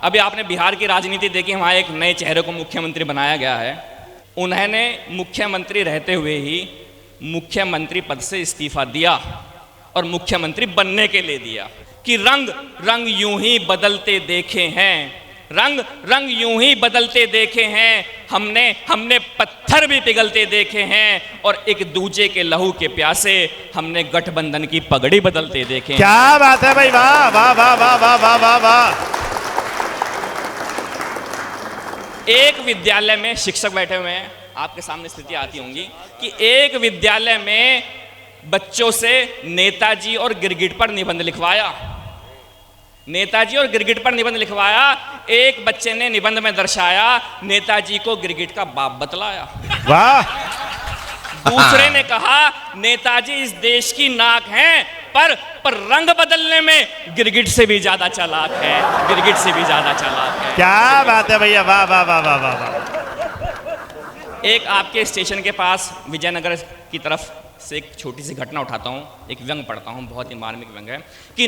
अभी आपने बिहार की राजनीति देखी, वहाँ एक नए चेहरे को मुख्यमंत्री बनाया गया है। उन्होंने मुख्यमंत्री रहते हुए ही मुख्यमंत्री पद से इस्तीफा दिया और मुख्यमंत्री बनने के लिए दिया कि रंग रंग यूं ही बदलते देखे हैं, रंग रंग यूं ही बदलते देखे हैं, हमने पत्थर भी पिघलते देखे हैं और एक दूजे के लहू के प्यासे हमने गठबंधन की पगड़ी बदलते देखे हैं। क्या बात है भाई, वाह वाह वाह वाह वाह वाह वाह वाह। एक विद्यालय में शिक्षक बैठे हुए हैं, आपके सामने स्थिति आती होंगी कि एक विद्यालय में बच्चों से नेताजी और गिरगिट पर निबंध लिखवाया, नेताजी और गिरगिट पर निबंध लिखवाया। एक बच्चे ने निबंध में दर्शाया नेताजी को गिरगिट का बाप बतलाया। वाह। दूसरे ने कहा नेताजी इस देश की नाक हैं, पर रंग बदलने में गिरगिट से भी ज्यादा चालाक है, गिरगिट से भी ज्यादा चालाक है। क्या बात है भैया, वाह वाह वाह वाह वाह। एक आपके स्टेशन के पास विजयनगर की तरफ से एक छोटी सी घटना उठाता हूँ, एक व्यंग पढ़ता हूँ, बहुत ही मार्मिक व्यंग है कि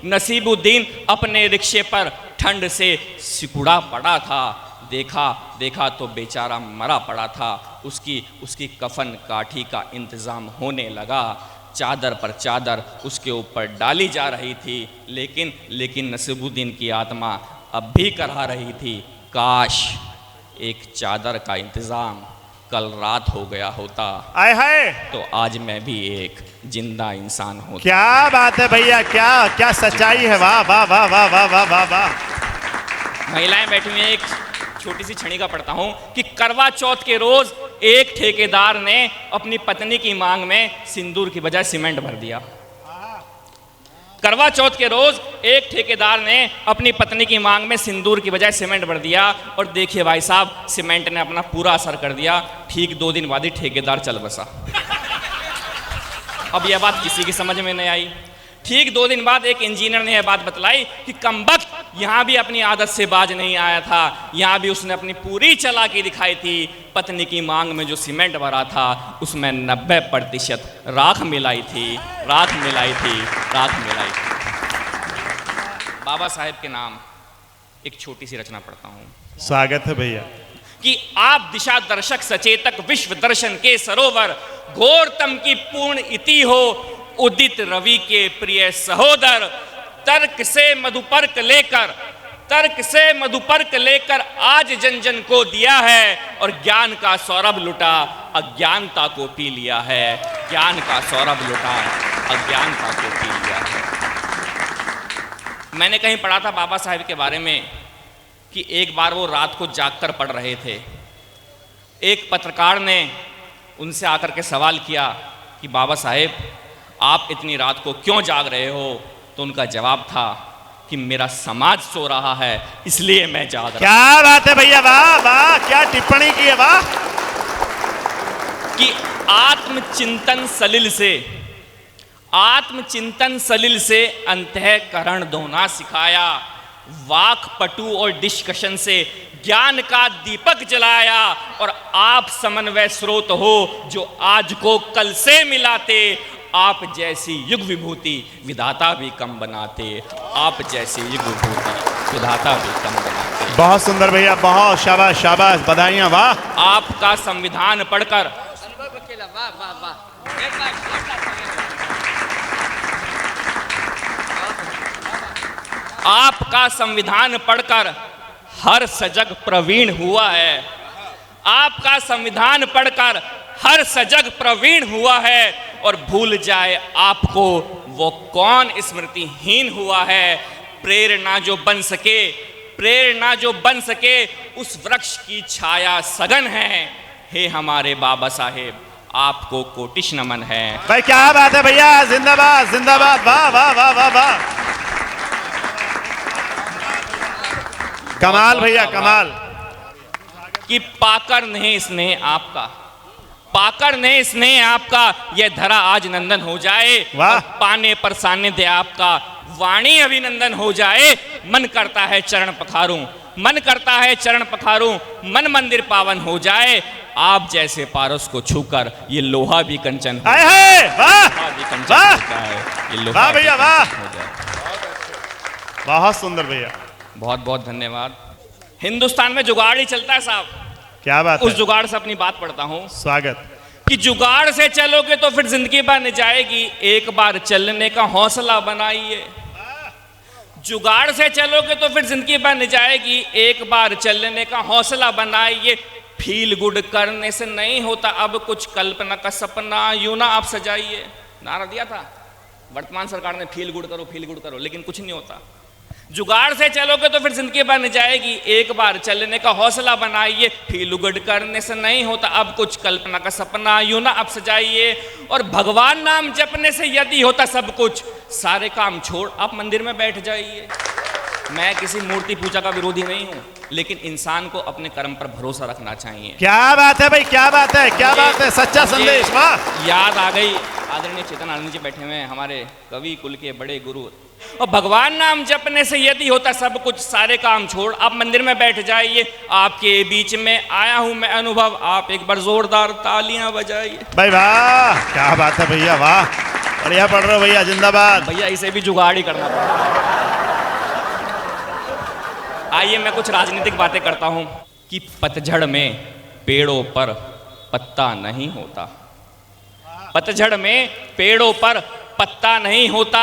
नसीबुद्दीन अपने रिक्शे पर ठंड से सिकुड़ा पड़ा था, देखा तो बेचारा मरा पड़ा था, उसकी कफन काठी का इंतज़ाम होने लगा, चादर पर चादर उसके ऊपर डाली जा रही थी, लेकिन नसीबुद्दीन की आत्मा अब भी करहा रही थी, काश एक चादर का इंतज़ाम कल रात हो गया होता, आए हाय, तो आज मैं भी एक जिंदा इंसान होता। क्या बात है भैया, क्या क्या सच्चाई है, वाह वाह वाह वाह वाह वाह वाह वाह। महिलाएं बैठी हुई हैं, एक छोटी सी छड़ी का पढ़ता हूं कि करवा चौथ के रोज एक ठेकेदार ने अपनी पत्नी की मांग में सिंदूर की बजाय सीमेंट भर दिया। करवा चौथ के रोज एक ठेकेदार ने अपनी पत्नी की मांग में सिंदूर की बजाय सीमेंट भर दिया और देखिए भाई साहब, सीमेंट ने अपना पूरा असर कर दिया। ठीक 2 दिन बाद ही ठेकेदार चल बसा। अब यह बात किसी की समझ में नहीं आई। ठीक 2 दिन बाद एक इंजीनियर ने यह बात बतलाई कि कमबख्त यहाँ भी अपनी आदत से बाज नहीं आया था, यहाँ भी उसने अपनी पूरी चालाकी दिखाई थी। पत्नी की मांग में जो सीमेंट भरा था उसमें 90% राख मिलाई थी। बाबा साहेब के नाम एक छोटी सी रचना पढ़ता हूँ। स्वागत है भैया। कि आप दिशा दर्शक सचेतक विश्व दर्शन के सरोवर, घोरतम की पूर्ण इति हो उदित रवि के प्रिय सहोदर, तर्क से मधुपर्क लेकर आज जन जन को दिया है और ज्ञान का सौरभ लुटा अज्ञानता को पी लिया है, ज्ञान का सौरभ लुटा अज्ञानता को पी लिया है। मैंने कहीं पढ़ा था बाबा साहेब के बारे में कि एक बार वो रात को जागकर पढ़ रहे थे। एक पत्रकार ने उनसे आकर के सवाल किया कि बाबा साहेब आप इतनी रात को क्यों जाग रहे हो? तो उनका जवाब था कि मेरा समाज सो रहा है इसलिए मैं जाग रहा हूं। क्या बात है भैया, वाह वाह, क्या टिप्पणी की है, वाह। कि आत्मचिंतन सलिल से अंतःकरण धोना सिखाया, वाक पटु और डिस्कशन से ज्ञान का दीपक जलाया और आप समन्वय स्रोत हो जो आज को कल से मिलाते, आप जैसी युग विभूति विधाता भी कम बनाते, आप जैसी युग विभूति विधाता भी कम बनाते। बहुत सुंदर भैया, बहुत शाबाश शाबाश, बधाइयां, वाह। आपका संविधान पढ़कर आपका संविधान पढ़कर हर सजग प्रवीण हुआ है, आपका संविधान पढ़कर हर सजग प्रवीण हुआ है और भूल जाए आपको वो कौन स्मृतिहीन हुआ है। प्रेरणा जो बन सके उस वृक्ष की छाया सघन है। हे हमारे बाबा साहेब आपको कोटिश नमन है। भाई क्या बात है भैया, जिंदाबाद जिंदाबाद, वाह वाह वाह वाह वाह। कमाल भैया, कमाल। कि पाकर नहीं स्नेह आपका यह धरा आज नंदन हो जाए, वाह। पाने पर सानिध्य आपका वाणी अभिनंदन हो जाए। मन करता है चरण पखारूं, मन मंदिर पावन हो जाए। आप जैसे पारस को छूकर ये लोहा भी कंचन हो जाए, वाह वाह भैया, वाह। बहुत सुंदर भैया। बहुत बहुत धन्यवाद। हिंदुस्तान में जुगाड़ ही चलता है साहब। क्या बात उस है, जुगाड़ से अपनी बात पढ़ता हूं स्वागत। कि जुगाड़ से चलोगे तो फिर जिंदगी बन जाएगी, एक बार चलने का हौसला बनाइए। जुगाड़ से चलोगे तो फिर जिंदगी बन जाएगी, एक बार चलने का हौसला बनाइए। फील गुड करने से नहीं होता अब कुछ, कल्पना का सपना यूं ना आप सजाइए। नारा दिया था वर्तमान सरकार ने, फील गुड करो, लेकिन कुछ नहीं होता। जुगाड़ से चलोगे तो फिर जिंदगी बन जाएगी, एक बार चलने का हौसला बनाइए। फील गुड करने से नहीं होता अब कुछ, कल्पना का सपना यूं ना आप सजाइए। और भगवान नाम जपने से यदि होता सब कुछ, सारे काम छोड़ आप मंदिर में बैठ जाइए। मैं किसी मूर्ति पूजा का विरोधी नहीं हूं, लेकिन इंसान को अपने कर्म पर भरोसा रखना चाहिए। क्या बात है भाई, क्या बात है, क्या बात है, सच्चा संदेश, वाह। याद आ गई, आदरणीय चेतन आनंद जी बैठे हुए हैं, हमारे कवि कुल के बड़े गुरु। और भगवान नाम जपने से यदि होता सब कुछ, सारे काम छोड़ आप मंदिर में बैठ जाइए। आपके बीच में आया हूं मैं अनुभव, आप एक बार जोरदार तालियां बजाइए। भाई वाह, क्या बात है भैया, वाह, बढ़िया पढ़ रहे हो भैया, जिंदाबाद। भैया इसे भी जुगाड़ ही करना पड़ेगा। आइए मैं कुछ राजनीतिक बातें करता हूं कि पतझड़ में पेड़ों पर पत्ता नहीं होता। पतझड़ में पेड़ों पर पत्ता नहीं होता,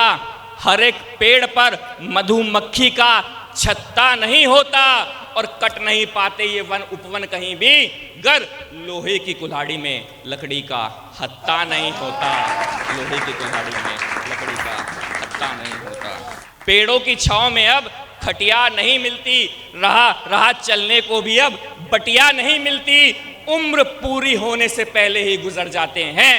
हर एक पेड़ पर मधुमक्खी का छत्ता नहीं होता। और कट नहीं पाते ये वन उपवन कहीं भी, गर लोहे की कुल्हाड़ी में लकड़ी का हत्ता नहीं होता। लोहे की कुल्हाड़ी में लकड़ी का हत्ता नहीं होता। पेड़ों की छांव में अब खटिया नहीं मिलती, रहा चलने को भी अब बटिया नहीं मिलती। उम्र पूरी होने से पहले ही गुजर जाते हैं,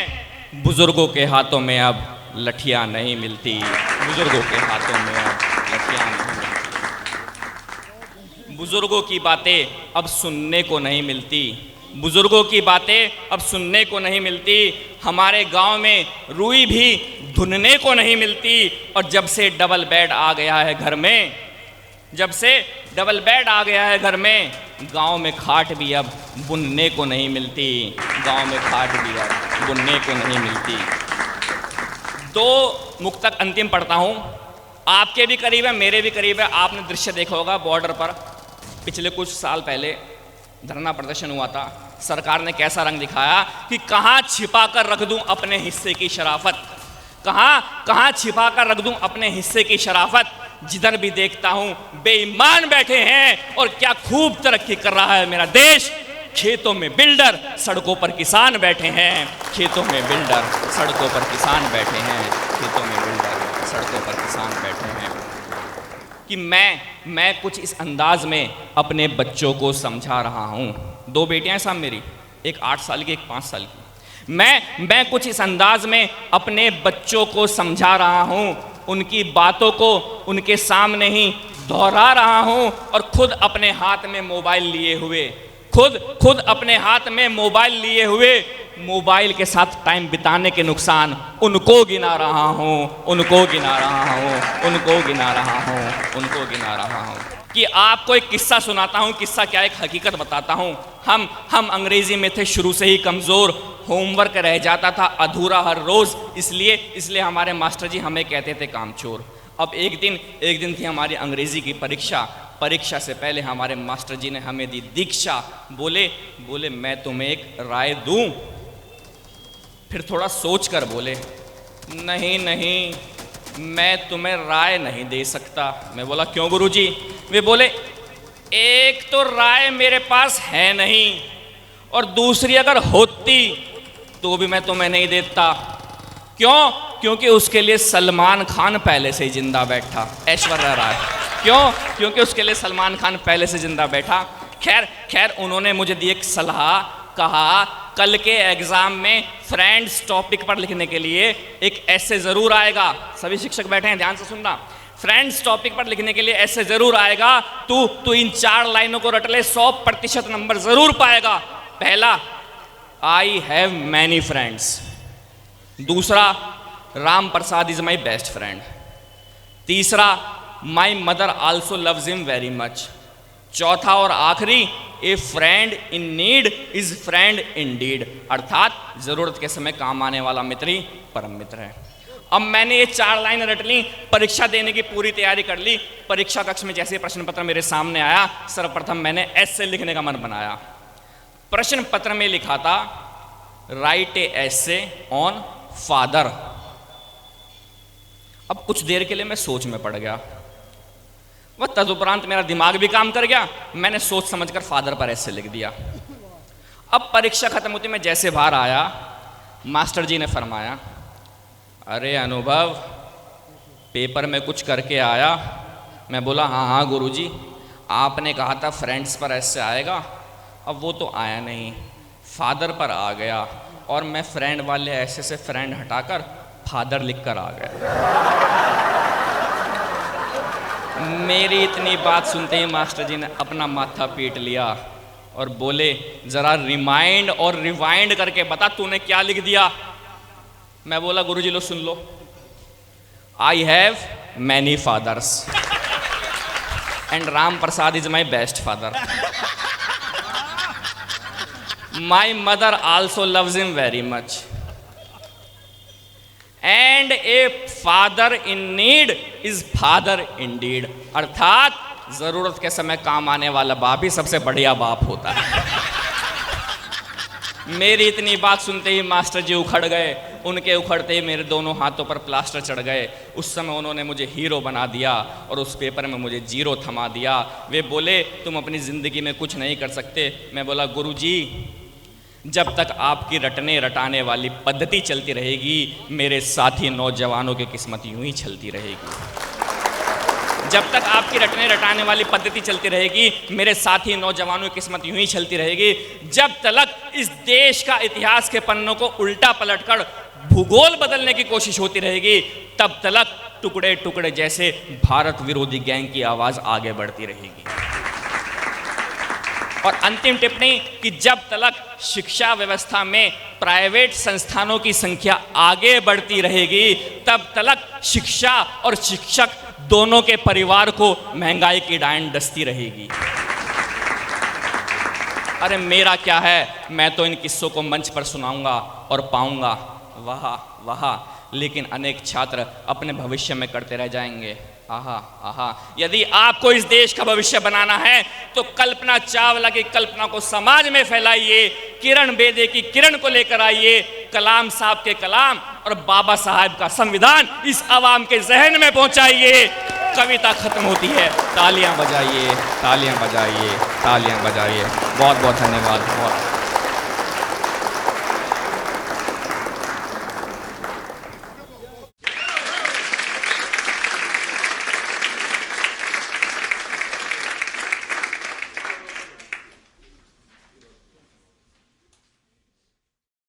बुजुर्गों के हाथों में अब लठियां नहीं मिलती। बुजुर्गों के हाथों में अब लठियां नहीं मिलती। बुजुर्गों की बातें अब सुनने को नहीं मिलती। बुजुर्गों की बातें अब सुनने को नहीं मिलती। हमारे गांव में रुई भी धुनने को नहीं मिलती। और जब से डबल बेड आ गया है घर में, जब से डबल बेड आ गया है घर में, गांव में खाट भी अब बुनने को नहीं मिलती। गांव में खाट भी अब बुनने को नहीं मिलती। दो मुक्तक अंतिम पढ़ता हूं, आपके भी करीब है, मेरे भी करीब है। आपने दृश्य देखा होगा, बॉर्डर पर पिछले कुछ साल पहले धरना प्रदर्शन हुआ था। सरकार ने कैसा रंग दिखाया कि कहां छिपा कर रख दूं अपने हिस्से की शराफत, कहां छिपा कर रख दूं अपने हिस्से की शराफत। जिधर भी देखता हूं बेईमान बैठे हैं, और क्या खूब तरक्की कर रहा है मेरा देश। खेतों में बिल्डर, सड़कों पर किसान बैठे हैं। खेतों में बिल्डर, सड़कों पर किसान बैठे हैं। खेतों में बिल्डर, सड़कों पर किसान बैठे हैं। कि मैं कुछ इस अंदाज में अपने बच्चों को समझा रहा हूं। दो बेटियां हैं साहब मेरी, एक 8 साल की, एक 5 साल की। मैं कुछ इस अंदाज में अपने बच्चों को समझा रहा हूं, उनकी बातों को उनके सामने ही दोहरा रहा हूं। और खुद अपने हाथ में मोबाइल लिए हुए, खुद अपने हाथ में मोबाइल लिए हुए, मोबाइल के साथ टाइम बिताने के नुकसान उनको गिना रहा हूं, उनको गिना रहा हूं, उनको गिना रहा हूं, उनको गिना रहा हूं। कि आपको एक किस्सा सुनाता हूं, किस्सा क्या, एक हकीकत बताता हूं। हम अंग्रेजी में थे शुरू से ही कमज़ोर, होमवर्क रह जाता था अधूरा हर रोज़, इसलिए हमारे मास्टर जी हमें कहते थे कामचोर। अब एक दिन थी हमारी अंग्रेजी की परीक्षा से पहले हमारे मास्टर जी ने हमें दी दीक्षा। बोले मैं तुम्हें एक राय दूं। फिर थोड़ा सोच कर बोले, नहीं मैं तुम्हें राय नहीं दे सकता। मैं बोला क्यों गुरुजी? वे बोले एक तो राय मेरे पास है नहीं, और दूसरी अगर होती तो भी मैं तुम्हें नहीं देता। क्यों? क्योंकि उसके लिए सलमान खान पहले से ही जिंदा बैठा, ऐश्वर्या राय। क्यों? क्योंकि उसके लिए सलमान खान पहले से जिंदा बैठा। खैर उन्होंने मुझे दी एक सलाह, कहा कल के एग्जाम में फ्रेंड्स टॉपिक पर लिखने के लिए एक ऐसे जरूर आएगा। सभी शिक्षक बैठे हैं, ध्यान से सुनना। फ्रेंड्स टॉपिक पर लिखने के लिए ऐसे जरूर आएगा, तू इन 4 लाइनों को रट ले, 100% नंबर जरूर पाएगा। पहला, आई हैव मैनी फ्रेंड्स। दूसरा, Ram Prasad is my best friend. तीसरा, my mother also loves him very much. चौथा और आखिरी, a friend in need is friend in deed, अर्थात जरूरत के समय काम आने वाला मित्र ही परम मित्र है। अब मैंने ये 4 लाइन रट ली, परीक्षा देने की पूरी तैयारी कर ली। परीक्षा कक्ष में जैसे प्रश्न पत्र मेरे सामने आया, सर्वप्रथम मैंने ऐसे लिखने का मन बनाया। प्रश्न पत्र में लिखा था राइट ए ऐसे ऑन फादर। अब कुछ देर के लिए मैं सोच में पड़ गया, वह तदुपरांत मेरा दिमाग भी काम कर गया, मैंने सोच समझकर फादर पर ऐसे लिख दिया। अब परीक्षा खत्म होती मैं जैसे बाहर आया, मास्टर जी ने फरमाया, अरे अनुभव, पेपर में कुछ करके आया? मैं बोला हाँ गुरुजी, आपने कहा था फ्रेंड्स पर ऐसे आएगा। अब वो तो आया नहीं, फादर पर आ गया, और मैं फ्रेंड वाले ऐसे से फ्रेंड हटाकर फादर लिखकर आ गया। मेरी इतनी बात सुनते ही मास्टर जी ने अपना माथा पीट लिया और बोले, जरा रिमाइंड और रिवाइंड करके बता तूने क्या लिख दिया। मैं बोला गुरुजी लो सुन लो, I have many fathers and Ram Prasad is my best father. My mother also loves him very much and a father in need is father indeed. अर्थात जरूरत के समय काम आने वाला बाप ही सबसे बढ़िया बाप होता है। मेरी इतनी बात सुनते ही मास्टर जी उखड़ गए, उनके उखड़ते ही मेरे दोनों हाथों पर प्लास्टर चढ़ गए। उस समय उन्होंने मुझे हीरो बना दिया और उस पेपर में मुझे 0 थमा दिया। वे बोले तुम अपनी ज़िंदगी में कुछ नहीं कर सकते। मैं बोला गुरुजी, जब तक आपकी रटने रटाने वाली पद्धति चलती रहेगी, मेरे साथी नौजवानों की किस्मत यूं ही चलती रहेगी। जब तक आपकी रटने रटाने वाली पद्धति चलती रहेगी, मेरे साथी नौजवानों की किस्मत यूं ही चलती रहेगी। जब तक इस देश का इतिहास के पन्नों को उल्टा पलटकर भूगोल बदलने की कोशिश होती रहेगी, तब तक टुकड़े टुकड़े जैसे भारत विरोधी गैंग की आवाज आगे बढ़ती रहेगी। और अंतिम टिप्पणी कि जब तक शिक्षा व्यवस्था में प्राइवेट संस्थानों की संख्या आगे बढ़ती रहेगी, तब तक शिक्षा और शिक्षक दोनों के परिवार को महंगाई की डांड डसती रहेगी। अरे मेरा क्या है, मैं तो इन किस्सों को मंच पर सुनाऊंगा और पाऊंगा वाह वाह, लेकिन अनेक छात्र अपने भविष्य में करते रह जाएंगे आहा आहा। यदि आपको इस देश का भविष्य बनाना है तो कल्पना चावला की कल्पना को समाज में फैलाइए, किरण बेदी की किरण को लेकर आइए, कलाम साहब के कलाम और बाबा साहब का संविधान इस आवाम के जहन में पहुंचाइए। कविता खत्म होती है, तालियां बजाइए तालियां बजाइए तालियां बजाइए। बहुत बहुत धन्यवाद। बहुत